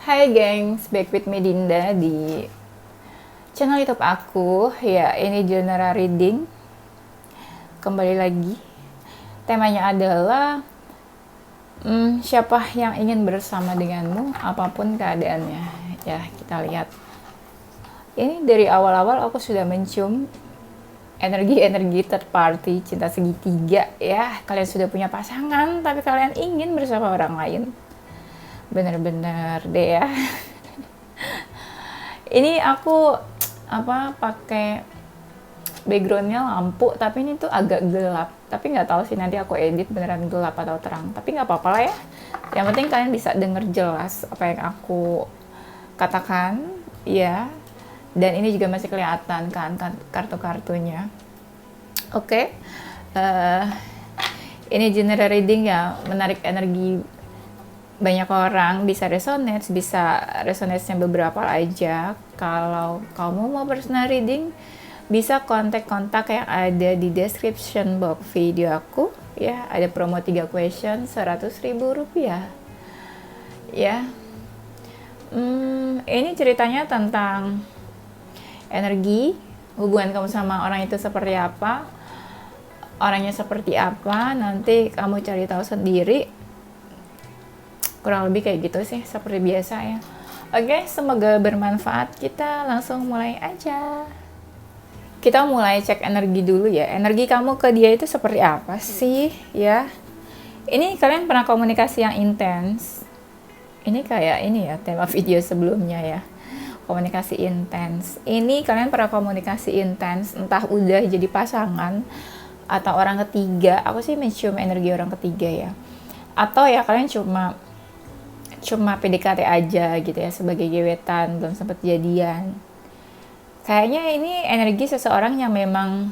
Hai gengs, back with me Dinda di channel YouTube aku. Ya, ini General Reading. Kembali lagi. Temanya adalah siapa yang ingin bersama denganmu apapun keadaannya. Ya, kita lihat. Ini dari awal-awal aku sudah mencium energi-energi third party, cinta segitiga ya. Kalian sudah punya pasangan tapi kalian ingin bersama orang lain. Bener-bener deh ya. Ini aku pakai backgroundnya lampu, tapi ini tuh agak gelap. Tapi nggak tahu sih nanti aku edit beneran gelap atau terang. Tapi nggak apa-apa lah ya. Yang penting kalian bisa denger jelas apa yang aku katakan, ya. Dan ini juga masih kelihatan kan kartu-kartunya. Oke. Ini general reading ya, menarik energi banyak orang, bisa resonance-nya beberapa aja. Kalau kamu mau personal reading, bisa kontak-kontak yang ada di description box video aku ya. Ada promo 3 question 100.000 rupiah ya. Ini ceritanya tentang energi, hubungan kamu sama orang itu seperti apa, orangnya seperti apa, nanti kamu cari tahu sendiri. Kurang lebih kayak gitu sih, seperti biasa ya. Oke, semoga bermanfaat. Kita langsung mulai aja. Kita mulai cek energi dulu ya. Energi kamu ke dia itu seperti apa sih ya? Ini kalian pernah komunikasi yang intens. Ini kayak ini ya, tema video sebelumnya ya. Komunikasi intens. Ini kalian pernah komunikasi intens, entah udah jadi pasangan atau orang ketiga. Aku sih mencium energi orang ketiga ya. Atau ya kalian cuma PDKT aja gitu ya, sebagai gebetan, belum sempat jadian. Kayaknya ini energi seseorang yang memang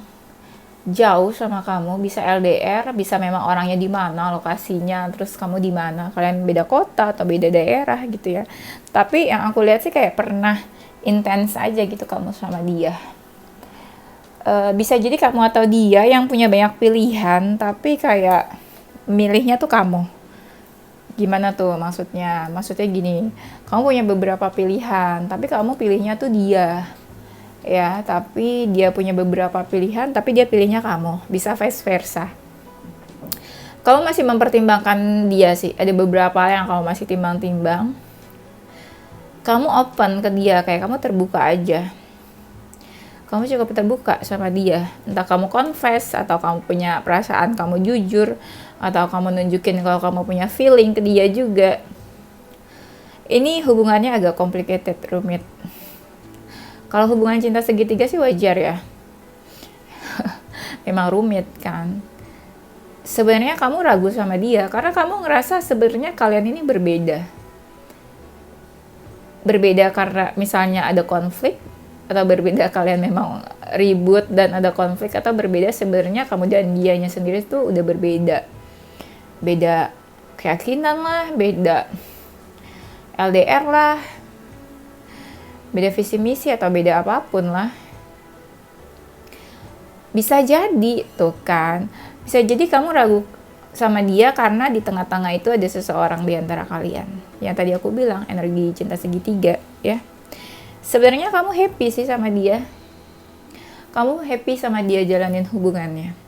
jauh sama kamu, bisa LDR, bisa memang orangnya di mana, lokasinya, terus kamu di mana, kalian beda kota atau beda daerah gitu ya. Tapi yang aku lihat sih kayak pernah intens aja gitu kamu sama dia. Bisa jadi kamu atau dia yang punya banyak pilihan, tapi kayak milihnya tuh kamu. Gimana tuh maksudnya? Maksudnya gini, kamu punya beberapa pilihan, tapi kamu pilihnya tuh dia. Ya, tapi dia punya beberapa pilihan, tapi dia pilihnya kamu. Bisa vice versa. Kamu masih mempertimbangkan dia sih. Ada beberapa yang kamu masih timbang-timbang. Kamu open ke dia, kayak kamu terbuka aja. Kamu cukup terbuka sama dia. Entah kamu confess, atau kamu punya perasaan, kamu jujur, atau kamu nunjukin kalau kamu punya feeling ke dia juga. Ini hubungannya agak complicated, rumit. Kalau hubungan cinta segitiga sih wajar ya. Memang rumit kan. Sebenarnya kamu ragu sama dia karena kamu ngerasa sebenarnya kalian ini berbeda. Berbeda karena misalnya ada konflik, atau berbeda kalian memang ribut dan ada konflik, atau berbeda sebenarnya kamu dan dianya sendiri tuh udah berbeda. Beda keyakinan lah, beda LDR lah, beda visi misi atau beda apapun lah. Bisa jadi tuh kan, bisa jadi kamu ragu sama dia karena di tengah-tengah itu ada seseorang di antara kalian. Yang tadi aku bilang energi cinta segitiga ya. Sebenarnya kamu happy sih sama dia. Kamu happy sama dia jalanin hubungannya.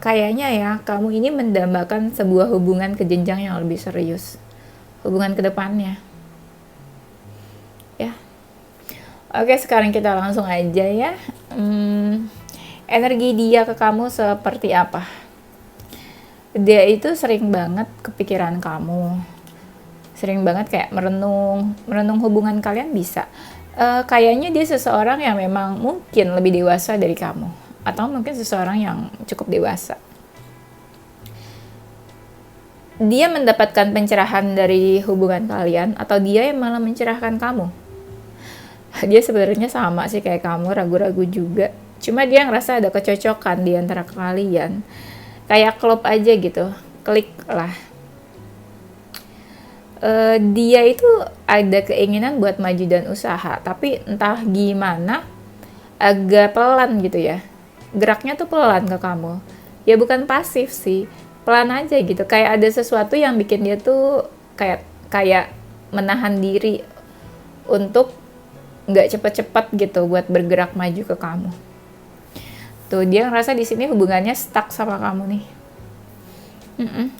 Kayaknya ya, kamu ini mendambakan sebuah hubungan ke jenjang yang lebih serius. Hubungan ke depannya. Ya. Oke, sekarang kita langsung aja ya. Energi dia ke kamu seperti apa? Dia itu sering banget kepikiran kamu. Sering banget kayak merenung hubungan kalian bisa. Kayaknya dia seseorang yang memang mungkin lebih dewasa dari kamu, atau mungkin seseorang yang cukup dewasa. Dia mendapatkan pencerahan dari hubungan kalian, atau dia yang malah mencerahkan kamu. Dia sebenarnya sama sih kayak kamu, ragu-ragu juga. Cuma dia ngerasa ada kecocokan di antara kalian. Kayak klop aja gitu, klik lah. Dia itu ada keinginan buat maju dan usaha, tapi entah gimana agak pelan gitu ya. Geraknya tuh pelan ke kamu. Ya bukan pasif sih, pelan aja gitu. Kayak ada sesuatu yang bikin dia tuh kayak kayak menahan diri untuk nggak cepet-cepet gitu buat bergerak maju ke kamu. Tuh dia ngerasa di sini hubungannya stuck sama kamu nih.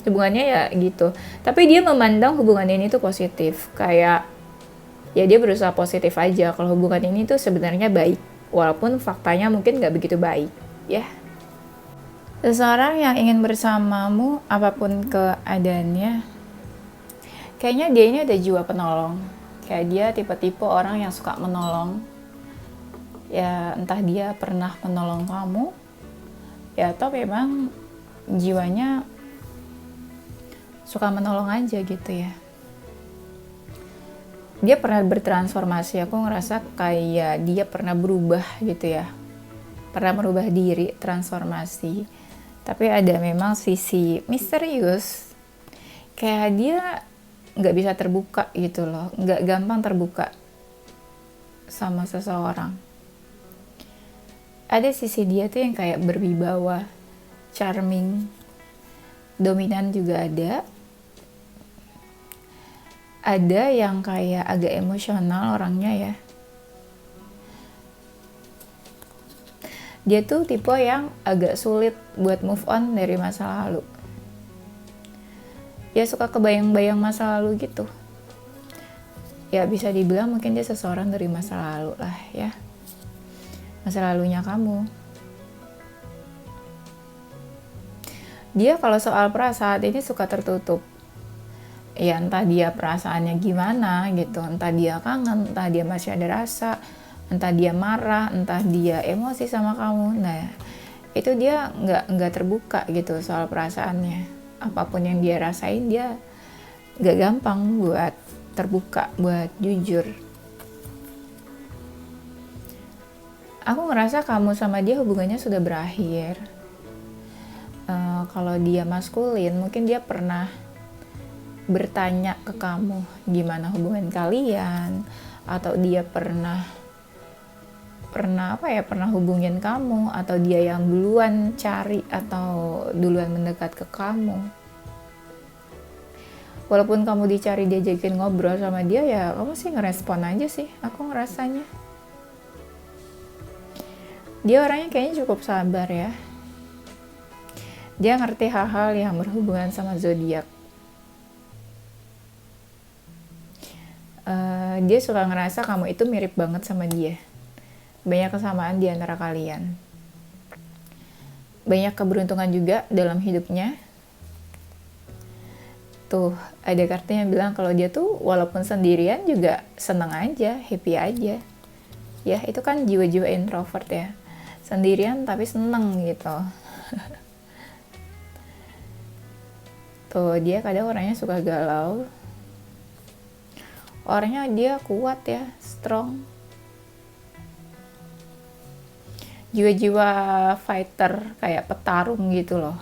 Hubungannya ya gitu. Tapi dia memandang hubungan ini tuh positif. Kayak ya dia berusaha positif aja kalau hubungan ini tuh sebenarnya baik. Walaupun faktanya mungkin nggak begitu baik. Ya. Seseorang yang ingin bersamamu apapun keadaannya, kayaknya dia ini ada jiwa penolong. Kayak dia tipe-tipe orang yang suka menolong. Ya entah dia pernah menolong kamu, ya atau memang jiwanya suka menolong aja gitu ya. Dia pernah bertransformasi, aku ngerasa kayak dia pernah berubah gitu ya. Pernah merubah diri, transformasi. Tapi ada memang sisi misterius. Kayak dia nggak bisa terbuka gitu loh. Nggak gampang terbuka sama seseorang. Ada sisi dia tuh yang kayak berwibawa, charming, dominan juga ada. Ada yang kayak agak emosional orangnya ya. Dia tuh tipe yang agak sulit buat move on dari masa lalu. Dia suka kebayang-bayang masa lalu gitu. Ya bisa dibilang mungkin dia seseorang dari masa lalu lah ya. Masa lalunya kamu. Dia kalau soal perasaan ini suka tertutup. Ya entah dia perasaannya gimana gitu, entah dia kangen, entah dia masih ada rasa, entah dia marah, entah dia emosi sama kamu. Nah itu dia nggak terbuka gitu soal perasaannya. Apapun yang dia rasain dia nggak gampang buat terbuka, buat jujur. Aku ngerasa kamu sama dia hubungannya sudah berakhir. Kalau dia maskulin mungkin dia pernah bertanya ke kamu gimana hubungan kalian, atau dia pernah hubungin kamu, atau dia yang duluan cari atau duluan mendekat ke kamu. Walaupun kamu dicari diajakin ngobrol sama dia, ya kamu sih ngerespon aja sih, aku ngerasanya. Dia orangnya kayaknya cukup sabar ya. Dia ngerti hal-hal yang berhubungan sama zodiak. Dia suka ngerasa kamu itu mirip banget sama dia. Banyak kesamaan di antara kalian. Banyak keberuntungan juga dalam hidupnya. Tuh, ada kartu yang bilang kalau dia tuh walaupun sendirian juga seneng aja, happy aja. Ya, itu kan jiwa-jiwa introvert ya. Sendirian tapi seneng gitu. Tuh, dia kadang orangnya suka galau. Orangnya dia kuat ya, strong. Jiwa-jiwa fighter, kayak petarung gitu loh.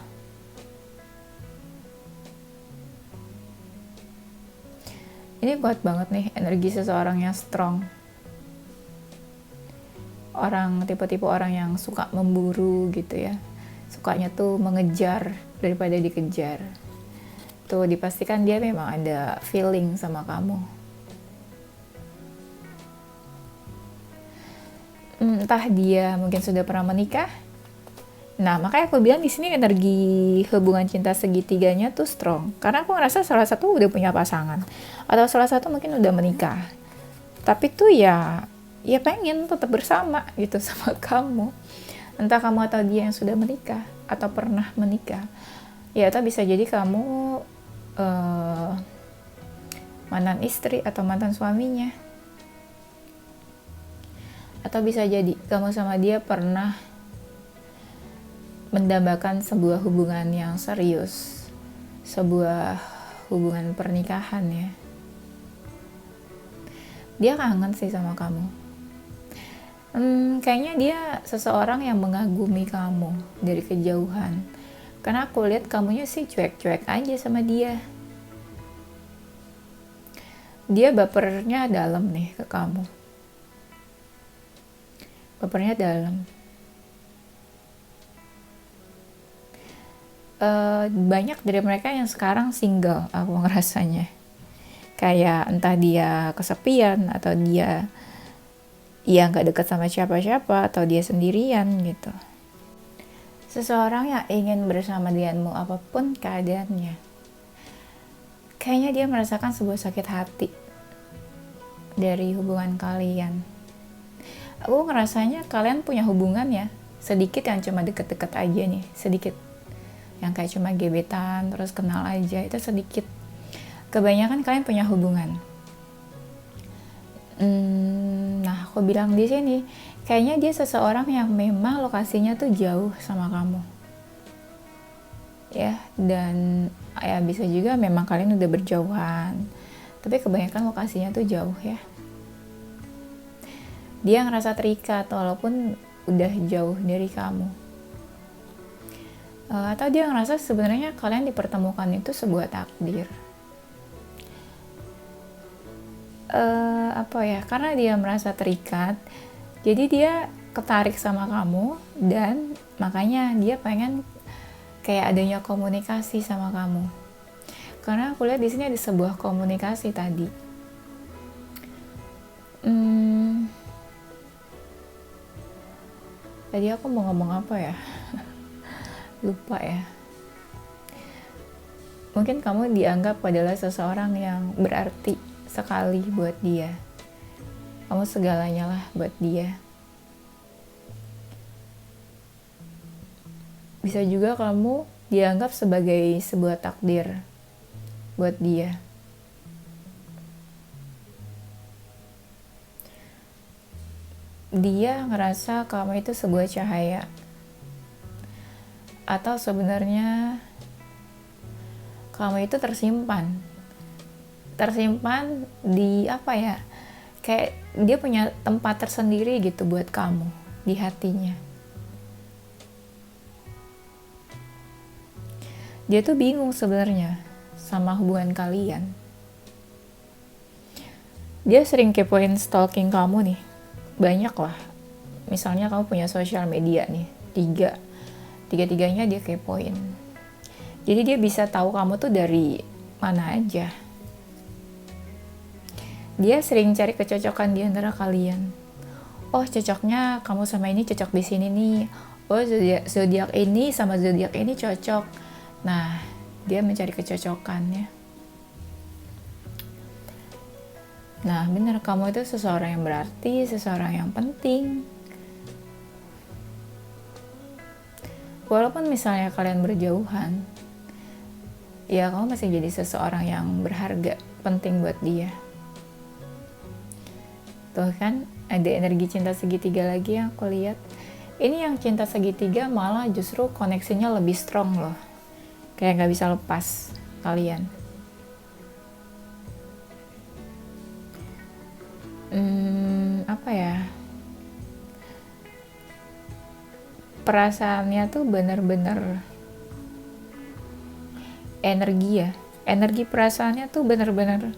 Ini kuat banget nih, energi seseorang yang strong. Tipe-tipe orang yang suka memburu gitu ya. Sukanya tuh mengejar daripada dikejar. Tuh dipastikan dia memang ada feeling sama kamu. Entah dia mungkin sudah pernah menikah. Nah, makanya aku bilang di sini energi hubungan cinta segitiganya tuh strong. Karena aku ngerasa salah satu udah punya pasangan, atau salah satu mungkin udah menikah. Tapi tuh ya pengen tetap bersama gitu sama kamu. Entah kamu atau dia yang sudah menikah atau pernah menikah. Ya, atau bisa jadi kamu mantan istri atau mantan suaminya. Atau bisa jadi kamu sama dia pernah mendambakan sebuah hubungan yang serius, sebuah hubungan pernikahan ya. Dia kangen sih sama kamu. Kayaknya dia seseorang yang mengagumi kamu dari kejauhan. Karena aku lihat kamunya sih cuek-cuek aja sama dia. Dia bapernya dalam nih ke kamu. Bapernya dalam. Banyak dari mereka yang sekarang single, aku ngerasanya. Kayak entah dia kesepian atau dia nggak dekat sama siapa-siapa atau dia sendirian gitu. Seseorang yang ingin bersama denganmu apapun keadaannya, kayaknya dia merasakan sebuah sakit hati dari hubungan kalian. Aku ngerasanya kalian punya hubungan ya, sedikit yang cuma deket-deket aja nih, sedikit yang kayak cuma gebetan terus kenal aja, itu sedikit. Kebanyakan kalian punya hubungan. Nah, aku bilang di sini, kayaknya dia seseorang yang memang lokasinya tuh jauh sama kamu. Ya, dan ya bisa juga memang kalian udah berjauhan. Tapi kebanyakan lokasinya tuh jauh ya. Dia ngerasa terikat walaupun udah jauh dari kamu. Atau dia ngerasa sebenarnya kalian dipertemukan itu sebuah takdir. Karena dia merasa terikat, jadi dia ketarik sama kamu dan makanya dia pengen kayak adanya komunikasi sama kamu. Karena aku lihat di sini ada sebuah komunikasi tadi. Tadi aku mau ngomong apa ya? Lupa ya. Mungkin kamu dianggap adalah seseorang yang berarti sekali buat dia. Kamu segalanya lah buat dia. Bisa juga kamu dianggap sebagai sebuah takdir buat dia. Dia ngerasa kamu itu sebuah cahaya. Atau sebenarnya kamu itu tersimpan di kayak dia punya tempat tersendiri gitu buat kamu di hatinya. Dia tuh bingung sebenarnya sama hubungan kalian. Dia sering kepoin, stalking kamu nih, banyak lah. Misalnya kamu punya sosial media nih, tiga-tiganya dia kepoin. Jadi dia bisa tahu kamu tuh dari mana aja. Dia sering cari kecocokan di antara kalian. Oh, cocoknya kamu sama ini cocok di sini nih. Oh, zodiak ini sama zodiak ini cocok. Nah, dia mencari kecocokannya. Nah, benar, kamu itu seseorang yang berarti, seseorang yang penting. Walaupun misalnya kalian berjauhan, ya kamu masih jadi seseorang yang berharga, penting buat dia. Tuh kan, ada energi cinta segitiga lagi yang aku lihat. Ini yang cinta segitiga malah justru koneksinya lebih strong loh. Kayak gak bisa lepas kalian. Perasaannya tuh bener-bener energi perasaannya tuh bener-bener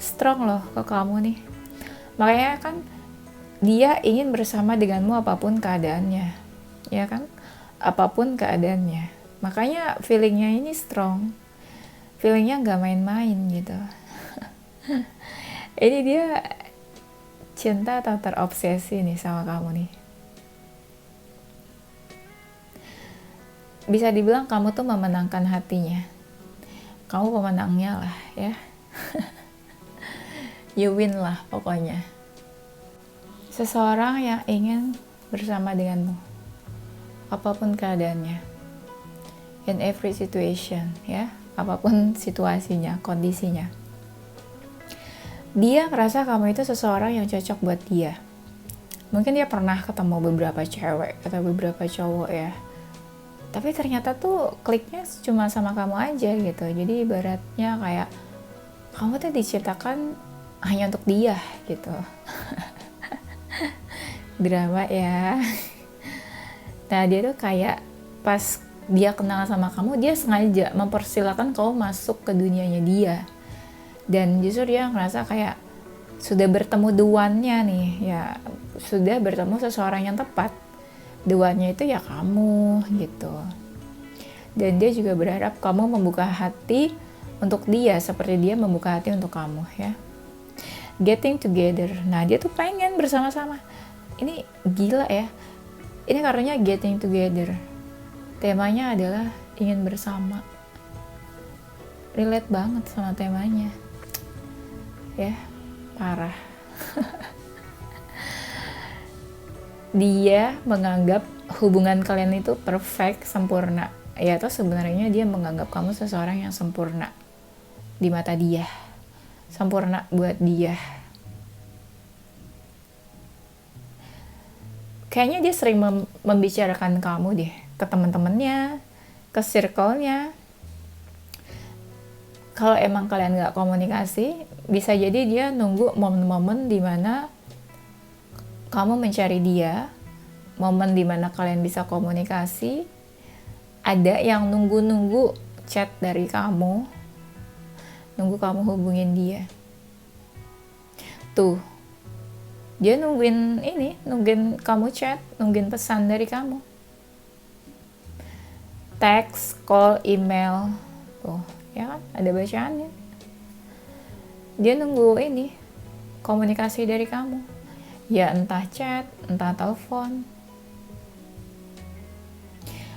strong loh ke kamu nih. Makanya kan dia ingin bersama denganmu apapun keadaannya, ya kan? Apapun keadaannya. Makanya feelingnya ini strong, feelingnya gak main-main gitu. Ini dia cinta atau terobsesi nih sama kamu nih. Bisa dibilang kamu tuh memenangkan hatinya. Kamu pemenangnya lah ya. You win lah pokoknya. Seseorang yang ingin bersama denganmu apapun keadaannya, in every situation ya, apapun situasinya, kondisinya. Dia ngerasa kamu itu seseorang yang cocok buat dia. Mungkin dia pernah ketemu beberapa cewek atau beberapa cowok ya, tapi ternyata tuh kliknya cuma sama kamu aja gitu. Jadi ibaratnya kayak kamu tuh diciptakan hanya untuk dia gitu. Drama ya. Nah, dia tuh kayak pas dia kenal sama kamu, dia sengaja mempersilahkan kamu masuk ke dunianya dia. Dan justru dia ngerasa kayak sudah bertemu the one-nya nih, ya sudah bertemu seseorang yang tepat. The one-nya itu ya kamu gitu. Dan dia juga berharap kamu membuka hati untuk dia seperti dia membuka hati untuk kamu ya. Getting together. Nah, dia tuh pengen bersama-sama. Ini gila ya. Ini karena getting together. Temanya adalah ingin bersama. Relate banget sama temanya. Ya, parah. Dia menganggap hubungan kalian itu perfect, sempurna. Ya, atau sebenarnya dia menganggap kamu seseorang yang sempurna di mata dia. Sempurna buat dia. Kayaknya dia sering membicarakan kamu deh ke teman-temannya, ke circle-nya. Kalau emang kalian nggak komunikasi, bisa jadi dia nunggu momen-momen di mana kamu mencari dia, momen di mana kalian bisa komunikasi. Ada yang nunggu-nunggu chat dari kamu, nunggu kamu hubungin dia. Tuh, dia nungguin kamu chat, nungguin pesan dari kamu. Text, call, email. Tuh, ya kan? Ada bacaannya. Dia nunggu komunikasi dari kamu. Ya entah chat, entah telepon.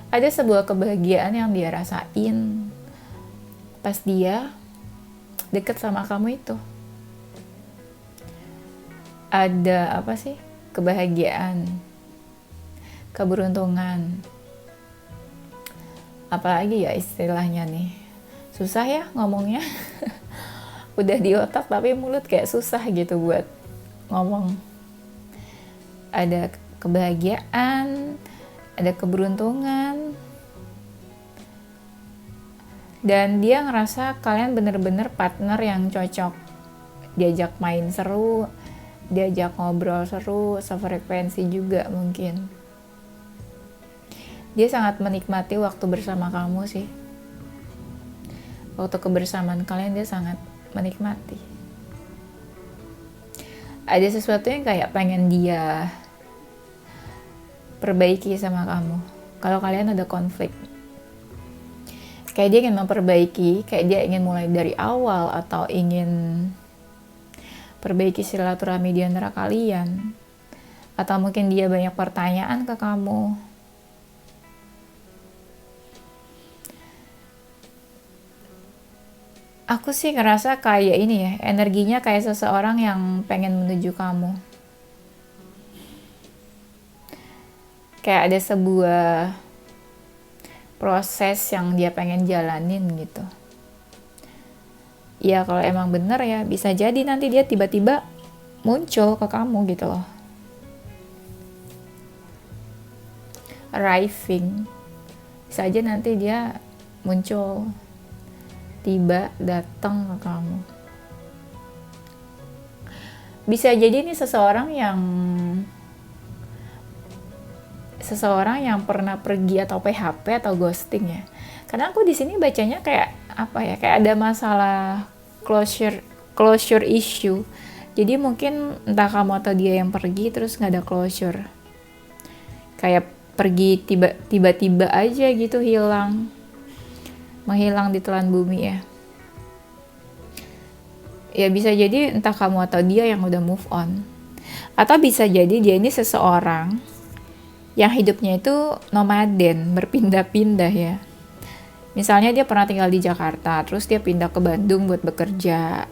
Ada sebuah kebahagiaan yang dia rasain pas dia deket sama kamu itu. Ada kebahagiaan, keberuntungan, apalagi ya istilahnya nih, susah ya ngomongnya. Udah di otak tapi mulut kayak susah gitu buat ngomong. Ada kebahagiaan, ada keberuntungan, dan dia ngerasa kalian bener-bener partner yang cocok, diajak main seru, diajak ngobrol seru, sefrekuensi juga mungkin. Dia sangat menikmati waktu bersama kamu sih. Waktu kebersamaan kalian dia sangat menikmati. Ada sesuatu yang kayak pengen dia perbaiki sama kamu. Kalau kalian ada konflik, kayak dia ingin memperbaiki, kayak dia ingin mulai dari awal, atau ingin perbaiki silaturahmi di antara kalian, atau mungkin dia banyak pertanyaan ke kamu. Aku sih ngerasa kayak energinya kayak seseorang yang pengen menuju kamu. Kayak ada sebuah proses yang dia pengen jalanin gitu. Ya kalau emang bener ya bisa jadi nanti dia tiba-tiba muncul ke kamu gitu loh. Arriving. Bisa aja nanti dia muncul, tiba datang ke kamu. Bisa jadi ini seseorang yang pernah pergi atau PHP atau ghosting ya. Karena aku di sini bacanya kayak kayak ada masalah closure issue. Jadi mungkin entah kamu atau dia yang pergi terus nggak ada closure. Kayak pergi tiba-tiba aja gitu, menghilang di telan bumi ya. Ya bisa jadi entah kamu atau dia yang udah move on. Atau bisa jadi dia ini seseorang yang hidupnya itu nomaden, berpindah-pindah ya. Misalnya dia pernah tinggal di Jakarta, terus dia pindah ke Bandung buat bekerja.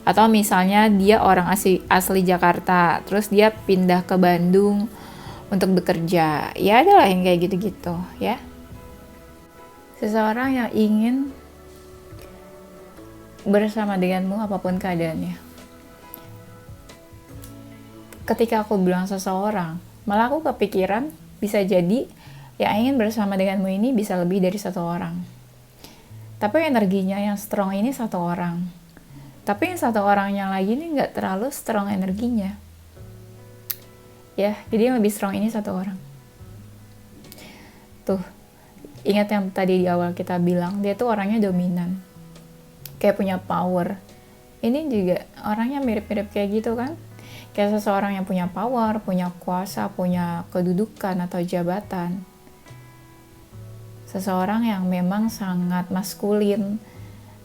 Atau misalnya dia orang asli Jakarta, terus dia pindah ke Bandung untuk bekerja. Ya adalah yang kayak gitu-gitu ya. Seseorang yang ingin bersama denganmu apapun keadaannya. Ketika aku bilang seseorang, malah aku kepikiran bisa jadi yang ingin bersama denganmu ini bisa lebih dari satu orang. Tapi energinya yang strong ini satu orang. Tapi yang satu orang yang lagi ini nggak terlalu strong energinya. Ya, jadi yang lebih strong ini satu orang. Tuh, ingat yang tadi di awal kita bilang, dia tuh orangnya dominan. Kayak punya power. Ini juga orangnya mirip-mirip kayak gitu kan. Kayak seseorang yang punya power, punya kuasa, punya kedudukan atau jabatan. Seseorang yang memang sangat maskulin.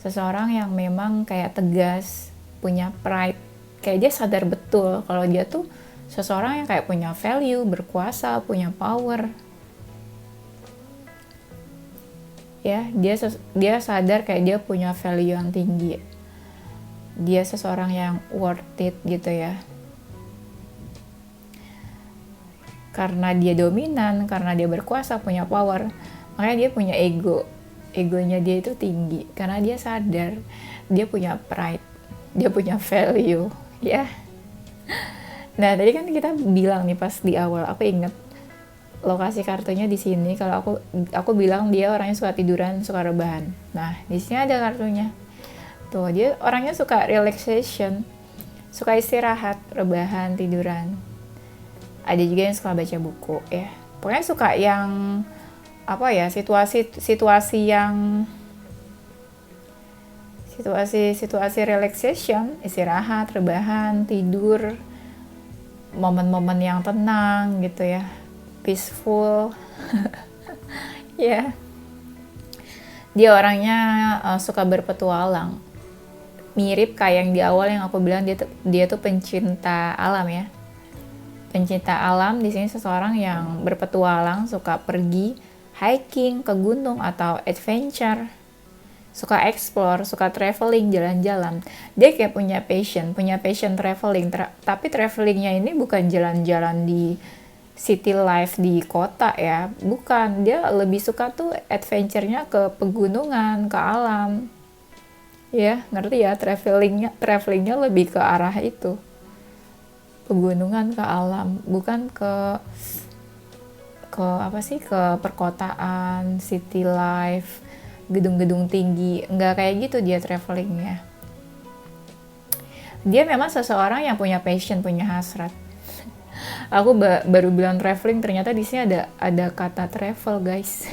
seseorang yang memang kayak tegas, punya pride, kayak dia sadar betul kalau dia tuh seseorang yang kayak punya value, berkuasa, punya power. Ya, dia sadar kayak dia punya value yang tinggi. Dia seseorang yang worth it gitu ya. Karena dia dominan, karena dia berkuasa, punya power, makanya dia punya ego. Egonya dia itu tinggi karena dia sadar dia punya pride, dia punya value, ya. Nah, tadi kan kita bilang nih pas di awal, aku inget lokasi kartunya di sini. Kalau aku bilang dia orangnya suka tiduran, suka rebahan. Nah, di sini ada kartunya. Tuh, dia orangnya suka relaxation, suka istirahat, rebahan, tiduran. Ada juga yang suka baca buku, ya. Pokoknya suka yang apa ya, situasi relaxation, istirahat, rebahan, tidur, momen-momen yang tenang gitu ya, peaceful. Ya, dia orangnya suka berpetualang, mirip kayak yang di awal yang aku bilang, dia tuh pencinta alam ya. Pencinta alam di sini seseorang yang berpetualang, suka pergi hiking ke gunung atau adventure, suka explore, suka traveling, jalan-jalan. Dia kayak punya passion traveling, tapi travelingnya ini bukan jalan-jalan di city life di kota ya, bukan. Dia lebih suka tuh adventure-nya ke pegunungan, ke alam. Ya, ngerti ya, travelingnya lebih ke arah itu. Pegunungan, ke alam, bukan ke perkotaan, city life, gedung-gedung tinggi. Nggak kayak gitu dia travelingnya. Dia memang seseorang yang punya passion, punya hasrat. Aku baru bilang traveling, ternyata di sini ada kata travel, guys.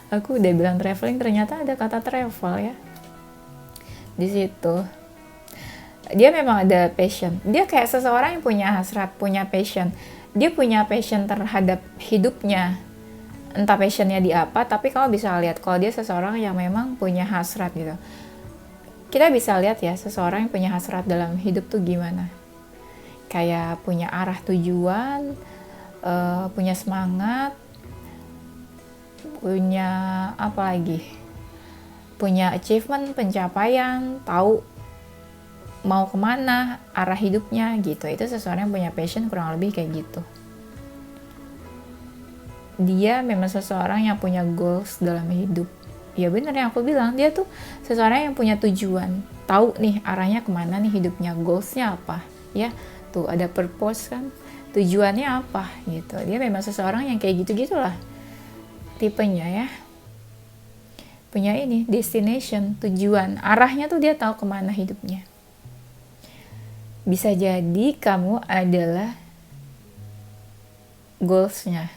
Aku udah bilang traveling, ternyata ada kata travel ya di situ. Dia memang ada passion. Dia kayak seseorang yang punya hasrat, punya passion. Dia punya passion terhadap hidupnya. Entah passionnya di apa, tapi kamu bisa lihat kalau dia seseorang yang memang punya hasrat gitu. Kita bisa lihat ya, seseorang yang punya hasrat dalam hidup tuh gimana. Kayak punya arah tujuan, punya semangat, punya apa lagi? Punya achievement, pencapaian, tahu mau kemana, arah hidupnya gitu. Itu seseorang yang punya passion, kurang lebih kayak gitu. Dia memang seseorang yang punya goals dalam hidup. Ya benar yang aku bilang, dia tuh seseorang yang punya tujuan, tahu nih arahnya kemana nih hidupnya, goalsnya apa ya. Tuh ada purpose kan, tujuannya apa gitu. Dia memang seseorang yang kayak gitu-gitulah tipenya ya. Punya ini, destination, tujuan, arahnya tuh dia tahu kemana hidupnya. Bisa jadi kamu adalah goalsnya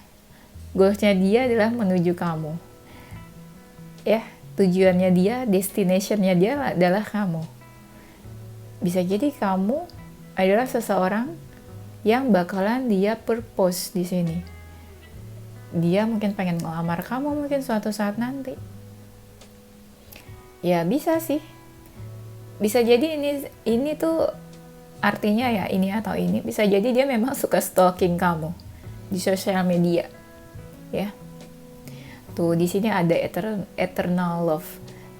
dia adalah menuju kamu ya. Tujuannya dia, destinationnya dia adalah kamu. Bisa jadi kamu adalah seseorang yang bakalan dia purpose di sini. Dia mungkin pengen ngelamar kamu mungkin suatu saat nanti ya, bisa sih. Bisa jadi ini tuh artinya ya ini atau ini. Bisa jadi dia memang suka stalking kamu di sosial media ya. Tuh di sini ada eternal love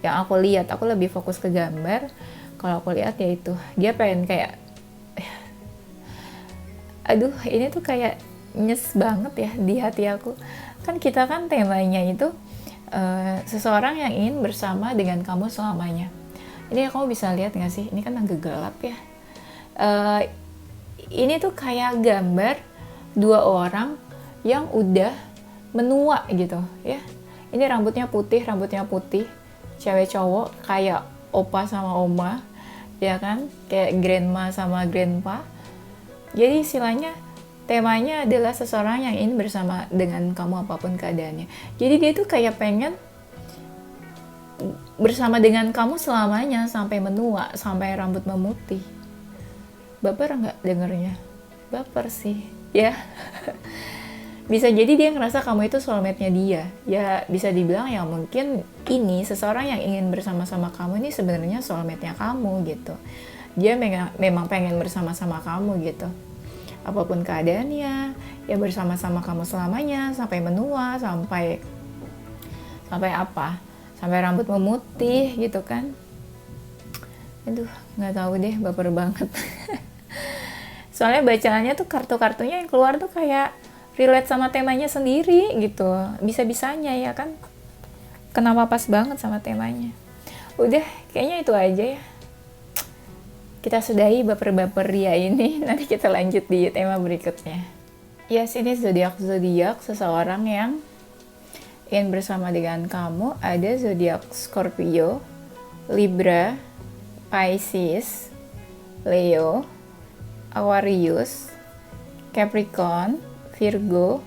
yang aku lihat. Aku lebih fokus ke gambar. Kalau aku lihat ya itu dia pengen kayak aduh ini tuh kayak nyes banget ya di hati aku. Kan kita kan temanya itu seseorang yang ingin bersama dengan kamu selamanya. Ini kamu bisa lihat nggak sih? Ini kan agak gelap ya. Ini tuh kayak gambar dua orang yang udah menua gitu ya. Ini rambutnya putih, cewek cowok kayak opa sama oma, ya kan? Kayak grandma sama grandpa. Jadi istilahnya temanya adalah seseorang yang ingin bersama dengan kamu apapun keadaannya. Jadi dia tuh kayak pengen bersama dengan kamu selamanya sampai menua, sampai rambut memutih. Baper nggak dengernya? Baper sih, ya. Bisa jadi dia ngerasa kamu itu soulmate-nya dia. Ya bisa dibilang ya mungkin ini seseorang yang ingin bersama-sama kamu ini sebenarnya soulmate-nya kamu gitu. Dia memang pengen bersama-sama kamu gitu. Apapun keadaannya, ya bersama-sama kamu selamanya, sampai menua, sampai apa? Sampai rambut memutih gitu kan. Aduh, nggak tahu deh, baper banget. Soalnya bacaannya tuh kartu-kartunya yang keluar tuh kayak relate sama temanya sendiri gitu. Bisa-bisanya ya kan. Kenapa pas banget sama temanya. Udah, kayaknya itu aja ya. Kita sudahi baper-baper ria ini. Nanti kita lanjut di tema berikutnya. Yes, ini zodiak seseorang yang ingin bersama dengan kamu. Ada zodiak Scorpio, Libra, Pisces, Leo, Aquarius, Capricorn, Virgo,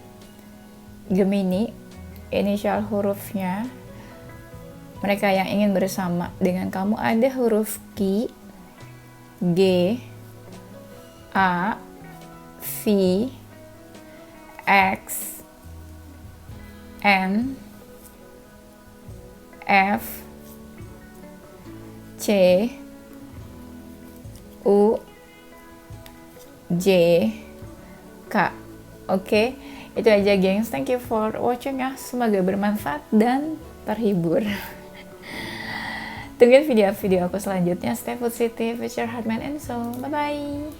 Gemini. Inisial hurufnya mereka yang ingin bersama dengan kamu ada huruf Q, G, A, V, X, N, F, C, U, J, K. Oke, itu aja gengs. Thank you for watching ya. Semoga bermanfaat dan terhibur. Tungguin video-video aku selanjutnya. Stay positive, with your heart, mind, and soul. Bye-bye.